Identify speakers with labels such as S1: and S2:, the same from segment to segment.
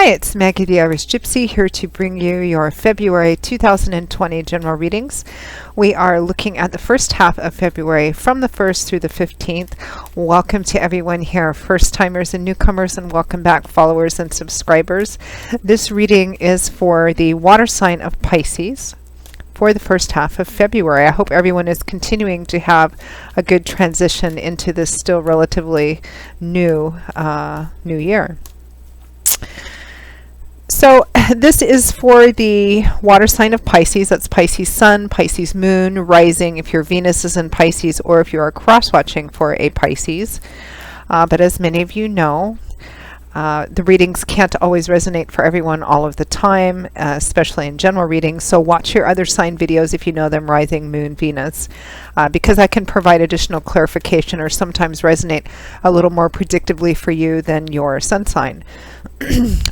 S1: Hi, it's Maggie the Irish Gypsy here to bring you your February 2020 general readings. We are looking at the first half of February from the 1st through the 15th. Welcome to everyone here, first-timers and newcomers, and welcome back followers and subscribers. This reading is for the water sign of Pisces for the first half of February. I hope everyone is continuing to have a good transition into this still relatively new year. So this is for the water sign of Pisces. That's Pisces Sun, Pisces Moon, Rising, if your Venus is in Pisces, or if you are cross-watching for a Pisces. But as many of you know, the readings can't always resonate for everyone all of the time, especially in general readings. So watch your other sign videos if you know them, Rising, Moon, Venus, because I can provide additional clarification or sometimes resonate a little more predictably for you than your sun sign.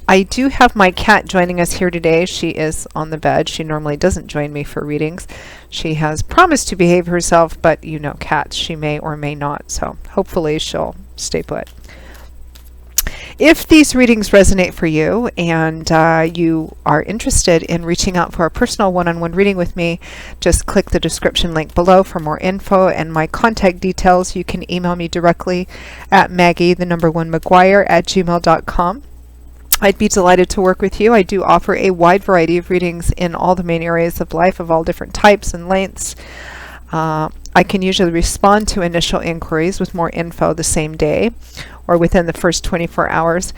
S1: I do have my cat joining us here today. She is on the bed. She normally doesn't join me for readings. She has promised to behave herself, but you know cats, she may or may not. So hopefully she'll stay put. If these readings resonate for you and you are interested in reaching out for a personal one-on-one reading with me, just click the description link below for more info and my contact details. You can email me directly at maggie1maguire@gmail.com. I'd be delighted to work with you. I do offer a wide variety of readings in all the main areas of life of all different types and lengths. I can usually respond to initial inquiries with more info the same day or within the first 24 hours.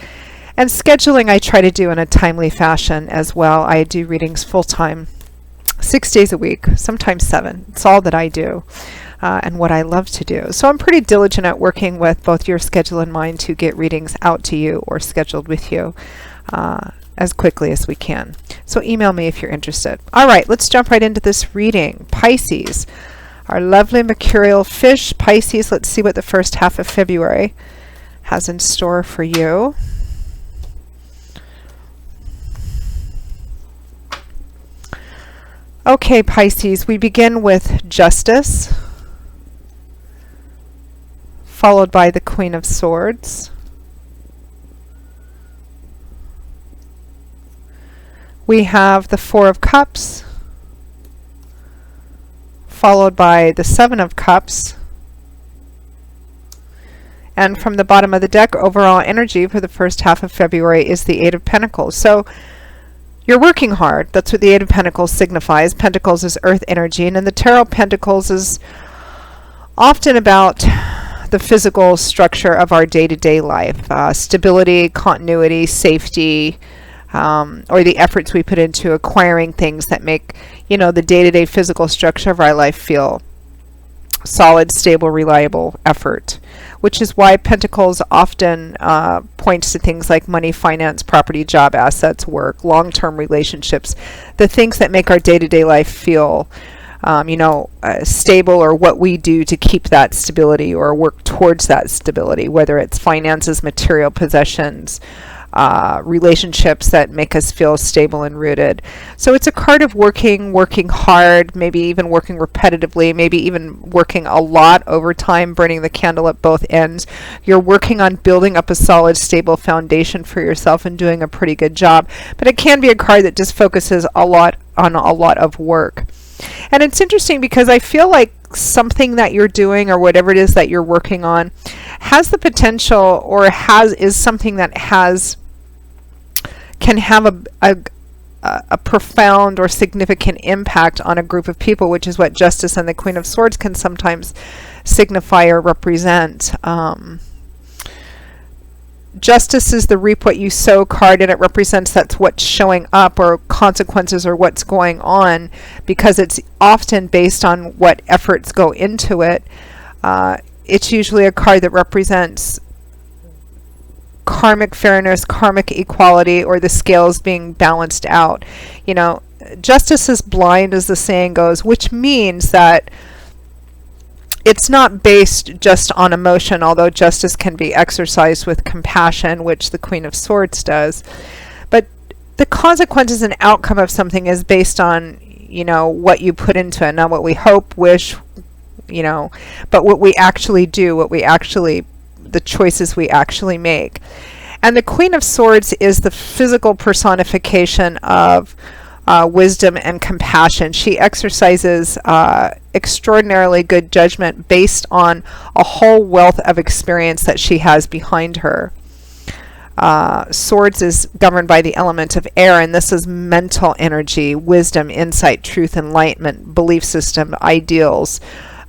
S1: And scheduling I try to do in a timely fashion as well. I do readings full-time, 6 days a week, sometimes 7. It's all that I do and what I love to do. So I'm pretty diligent at working with both your schedule and mine to get readings out to you or scheduled with you as quickly as we can. So email me if you're interested. All right, let's jump right into this reading. Pisces, our lovely mercurial fish. Pisces, let's see what the first half of February has in store for you. Okay, Pisces, we begin with Justice, followed by the Queen of Swords. We have the Four of Cups, followed by the Seven of Cups. And from the bottom of the deck, overall energy for the first half of February is the Eight of Pentacles. So you're working hard. That's what the Eight of Pentacles signifies. Pentacles is earth energy, and in the Tarot, Pentacles is often about the physical structure of our day-to-day life, stability, continuity, safety, or the efforts we put into acquiring things that make, you know, the day-to-day physical structure of our life feel solid, stable, reliable effort, which is why Pentacles often points to things like money, finance, property, job, assets, work, long-term relationships, the things that make our day-to-day life feel stable, or what we do to keep that stability or work towards that stability, whether it's finances, material possessions, relationships that make us feel stable and rooted. So it's a card of working hard, maybe even working repetitively, maybe even working a lot over time, burning the candle at both ends. You're working on building up a solid, stable foundation for yourself and doing a pretty good job. But it can be a card that just focuses a lot on a lot of work. And it's interesting because I feel like something that you're doing or whatever it is that you're working on has the potential, or is something that can have a profound or significant impact on a group of people, which is what Justice and the Queen of Swords can sometimes signify or represent. Justice is the reap what you sow card, and it represents that's what's showing up, or consequences, or what's going on, because it's often based on what efforts go into it. It's usually a card that represents karmic fairness, karmic equality, or the scales being balanced out. You know, justice is blind, as the saying goes, which means that it's not based just on emotion, although justice can be exercised with compassion, which the Queen of Swords does. But the consequences and outcome of something is based on, what you put into it, not what we hope, wish, but what we actually do, the choices we actually make. And the Queen of Swords is the physical personification of wisdom and compassion. She exercises extraordinarily good judgment based on a whole wealth of experience that she has behind her. Swords is governed by the element of air, and this is mental energy, wisdom, insight, truth, enlightenment, belief system, ideals,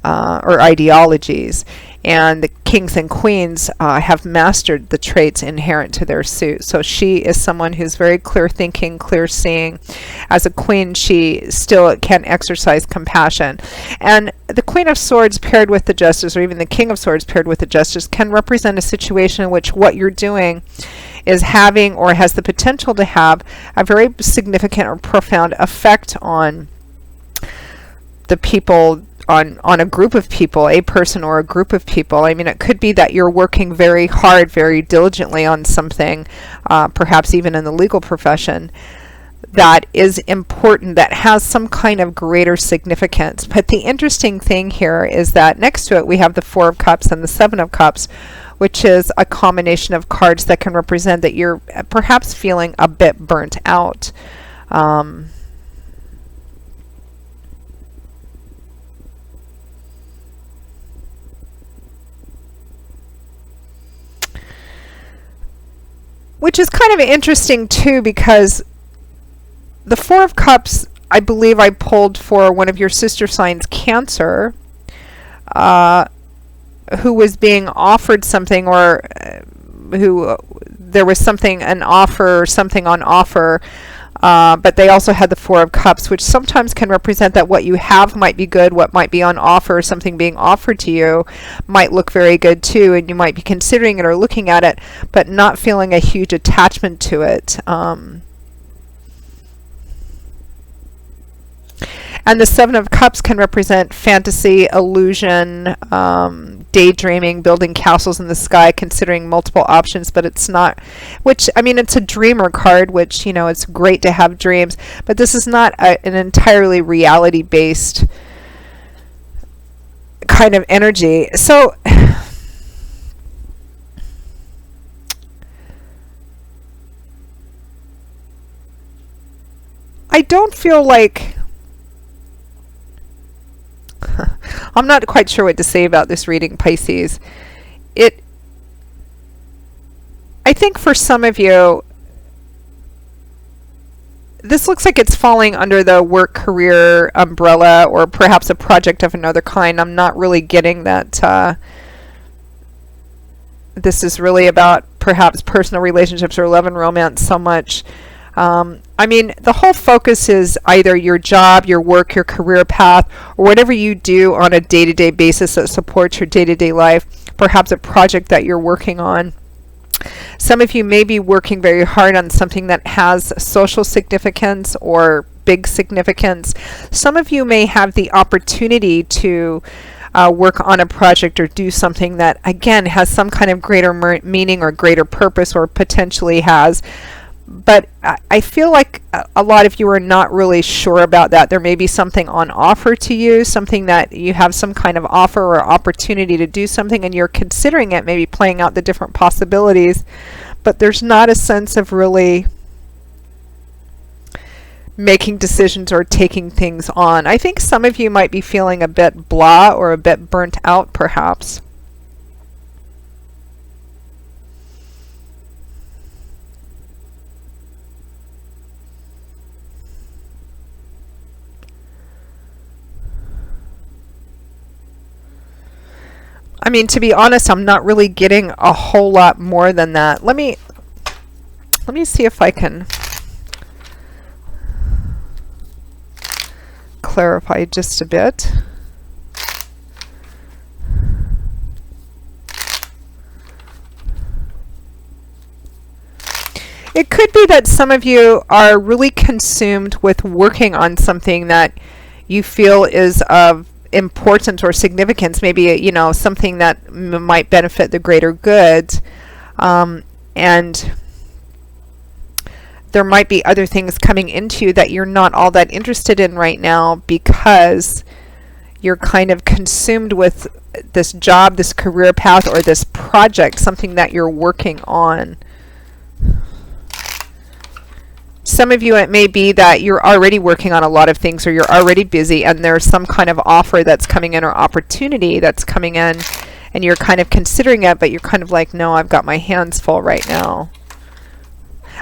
S1: or ideologies. And the kings and queens have mastered the traits inherent to their suit. So she is someone who's very clear thinking, clear seeing. As a queen, she still can exercise compassion. And the Queen of Swords paired with the Justice, or even the King of Swords paired with the Justice, can represent a situation in which what you're doing is having, or has the potential to have, a very significant or profound effect on the people, on a group of people, a person or a group of people. I mean, it could be that you're working very hard, very diligently on something, perhaps even in the legal profession, that is important, that has some kind of greater significance. But the interesting thing here is that next to it we have the Four of Cups and the Seven of Cups, which is a combination of cards that can represent that you're perhaps feeling a bit burnt out. Which is kind of interesting too, because the Four of Cups, I believe I pulled for one of your sister signs, Cancer, who was being offered something, or who there was something, an offer, something on offer, but they also had the Four of Cups, which sometimes can represent that what you have might be good, what might be on offer, something being offered to you might look very good too, and you might be considering it or looking at it, but not feeling a huge attachment to it. And the Seven of Cups can represent fantasy, illusion, daydreaming, building castles in the sky, considering multiple options, but it's not, which, I mean, it's a dreamer card, which, you know, it's great to have dreams, but this is not an entirely reality-based kind of energy. So I don't feel like I'm not quite sure what to say about this reading, Pisces. I think for some of you, this looks like it's falling under the work career umbrella, or perhaps a project of another kind. I'm not really getting that this is really about perhaps personal relationships or love and romance so much. I mean, the whole focus is either your job, your work, your career path, or whatever you do on a day-to-day basis that supports your day-to-day life, perhaps a project that you're working on. Some of you may be working very hard on something that has social significance or big significance. Some of you may have the opportunity to work on a project or do something that, again, has some kind of greater meaning or greater purpose, or potentially has. But I feel like a lot of you are not really sure about that. There may be something on offer to you, something that you have some kind of offer or opportunity to do something, and you're considering it, maybe playing out the different possibilities, but there's not a sense of really making decisions or taking things on. I think some of you might be feeling a bit blah or a bit burnt out, perhaps. I mean, to be honest, I'm not really getting a whole lot more than that. Let me see if I can clarify just a bit. It could be that some of you are really consumed with working on something that you feel is of importance or significance, maybe, you know, something that might benefit the greater good, and there might be other things coming into you that you're not all that interested in right now, because you're kind of consumed with this job, this career path, or this project, something that you're working on. Some of you, it may be that you're already working on a lot of things, or you're already busy, and there's some kind of offer that's coming in or opportunity that's coming in, and you're kind of considering it, but you're kind of like, no, I've got my hands full right now.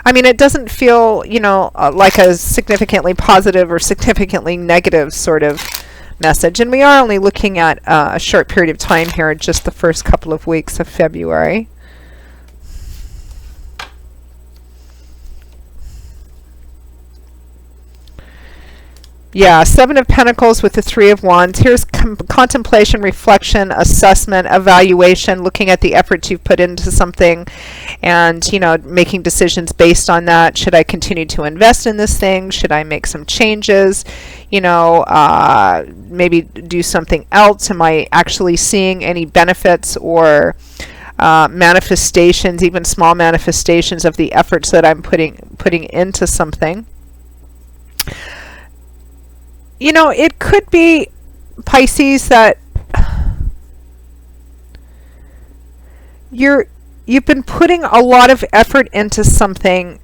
S1: I mean, it doesn't feel, like a significantly positive or significantly negative sort of message. And we are only looking at a short period of time here, just the first couple of weeks of February. Yeah, Seven of Pentacles with the Three of Wands. Here's contemplation, reflection, assessment, evaluation, looking at the efforts you've put into something and, making decisions based on that. Should I continue to invest in this thing? Should I make some changes? Maybe do something else? Am I actually seeing any benefits or manifestations, even small manifestations of the efforts that I'm putting into something? It could be, Pisces, that you've been putting a lot of effort into something,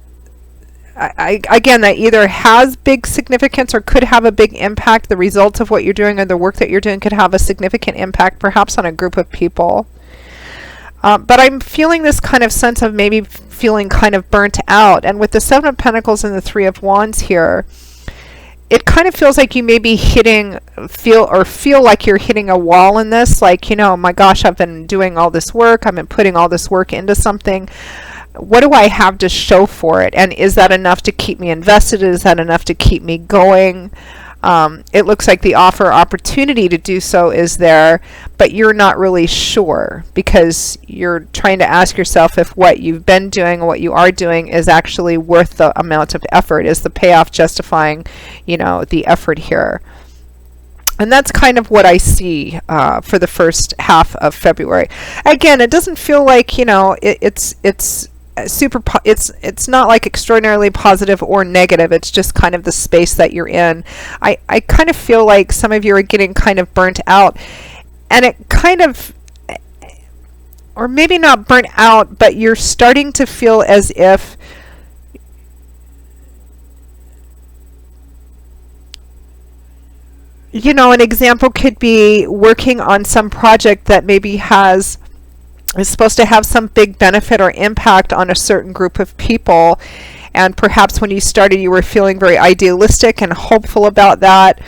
S1: again, that either has big significance or could have a big impact. The results of what you're doing or the work that you're doing could have a significant impact, perhaps on a group of people. But I'm feeling this kind of sense of maybe feeling kind of burnt out. And with the Seven of Pentacles and the Three of Wands here, it kind of feels like you may be feel like you're hitting a wall in this. Like, my gosh, I've been doing all this work. I've been putting all this work into something. What do I have to show for it? And is that enough to keep me invested? Is that enough to keep me going? It looks like the opportunity to do so is there, but you're not really sure, because you're trying to ask yourself if what you've been doing or what you are doing is actually worth the amount of effort. Is the payoff justifying, the effort here? And that's kind of what I see for the first half of February. Again, it doesn't feel like, it's it's not like extraordinarily positive or negative. It's just kind of the space that you're in. I kind of feel like some of you are getting kind of burnt out, and it kind of, or maybe not burnt out, but you're starting to feel as if an example could be working on some project that maybe is supposed to have some big benefit or impact on a certain group of people, and perhaps when you started you were feeling very idealistic and hopeful about that,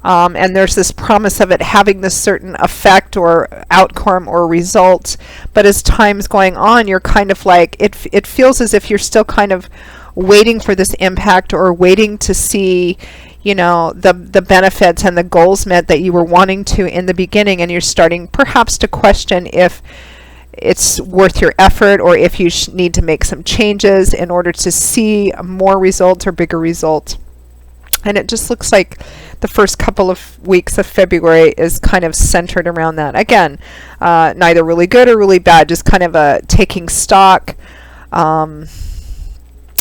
S1: and there's this promise of it having this certain effect or outcome or result, but as time's going on, you're kind of like, it feels as if you're still kind of waiting for this impact, or waiting to see the benefits and the goals met that you were wanting to in the beginning, and you're starting perhaps to question if it's worth your effort, or if you need to make some changes in order to see more results or bigger results. And it just looks like the first couple of weeks of February is kind of centered around that. Again, neither really good or really bad, just kind of a taking stock, and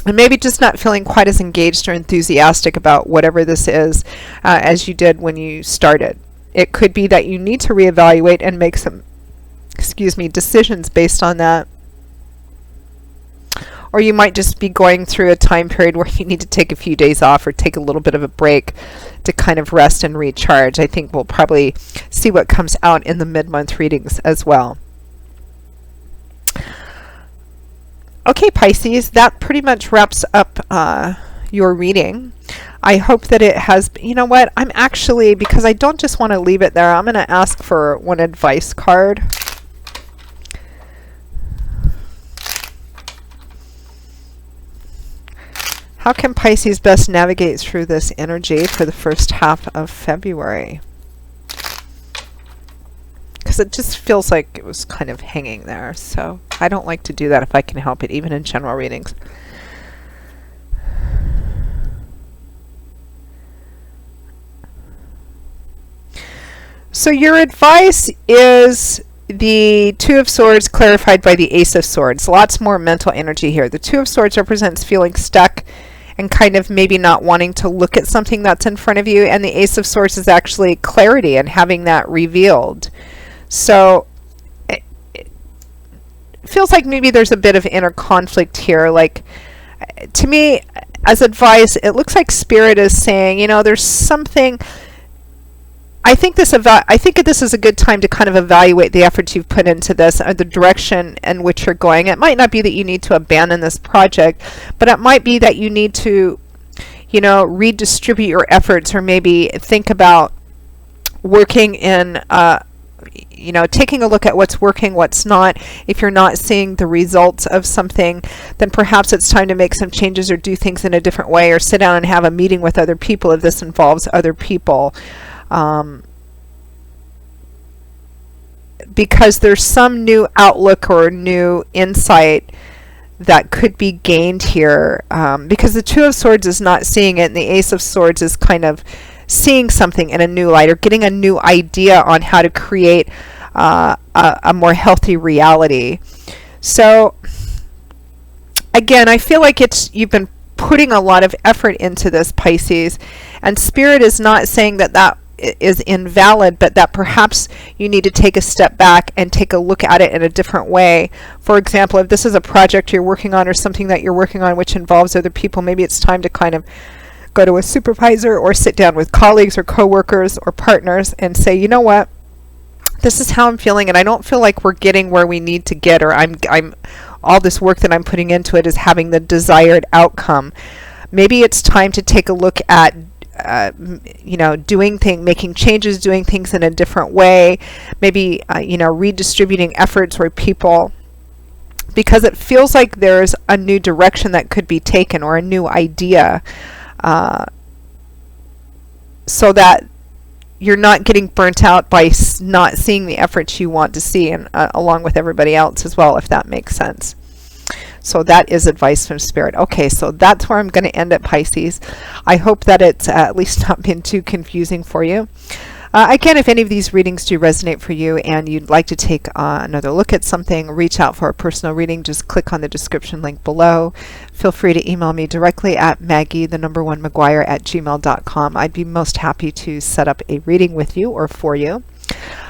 S1: maybe just not feeling quite as engaged or enthusiastic about whatever this is as you did when you started. It could be that you need to reevaluate and make some decisions based on that. Or you might just be going through a time period where you need to take a few days off or take a little bit of a break to kind of rest and recharge. I think we'll probably see what comes out in the mid-month readings as well. Okay, Pisces, that pretty much wraps up your reading. I hope that it has, I'm actually, because I don't just want to leave it there, I'm going to ask for one advice card. How can Pisces best navigate through this energy for the first half of February? Because it just feels like it was kind of hanging there. So I don't like to do that if I can help it, even in general readings. So your advice is the Two of Swords clarified by the Ace of Swords. Lots more mental energy here. The Two of Swords represents feeling stuck and kind of maybe not wanting to look at something that's in front of you, and the Ace of Swords is actually clarity and having that revealed. So it feels like maybe there's a bit of inner conflict here. Like, to me, as advice, it looks like Spirit is saying, you know, there's something. I think this is a good time to kind of evaluate the efforts you've put into this, or the direction in which you're going. It might not be that you need to abandon this project, but it might be that you need to, you know, redistribute your efforts, or maybe think about working in, you know, taking a look at what's working, what's not. If you're not seeing the results of something, then perhaps it's time to make some changes or do things in a different way, or sit down and have a meeting with other people if this involves other people. Because there's some new outlook or new insight that could be gained here, because the Two of Swords is not seeing it, and the Ace of Swords is kind of seeing something in a new light, or getting a new idea on how to create a more healthy reality. So again, I feel like you've been putting a lot of effort into this, Pisces, and Spirit is not saying that is invalid, but that perhaps you need to take a step back and take a look at it in a different way. For example, if this is a project you're working on, or something that you're working on which involves other people, maybe it's time to kind of go to a supervisor, or sit down with colleagues or coworkers or partners and say, you know what, this is how I'm feeling, and I don't feel like we're getting where we need to get, or I'm all this work that I'm putting into it is having the desired outcome. Maybe it's time to take a look at you know, making changes, doing things in a different way, maybe you know, redistributing efforts or people, because it feels like there's a new direction that could be taken, or a new idea, so that you're not getting burnt out by not seeing the efforts you want to see, and along with everybody else as well, if that makes sense. So that is advice from Spirit. Okay, so that's where I'm going to end it, Pisces. I hope that it's at least not been too confusing for you. Again, if any of these readings do resonate for you, and you'd like to take another look at something, reach out for a personal reading, just click on the description link below. Feel free to email me directly at Maggie1McGuire@gmail.com. I'd be most happy to set up a reading with you or for you.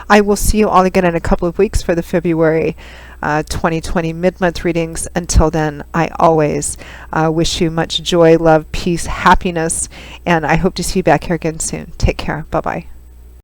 S1: I will see you all again in a couple of weeks for the February 2020 mid-month readings. Until then, I always wish you much joy, love, peace, happiness, and I hope to see you back here again soon. Take care. Bye-bye.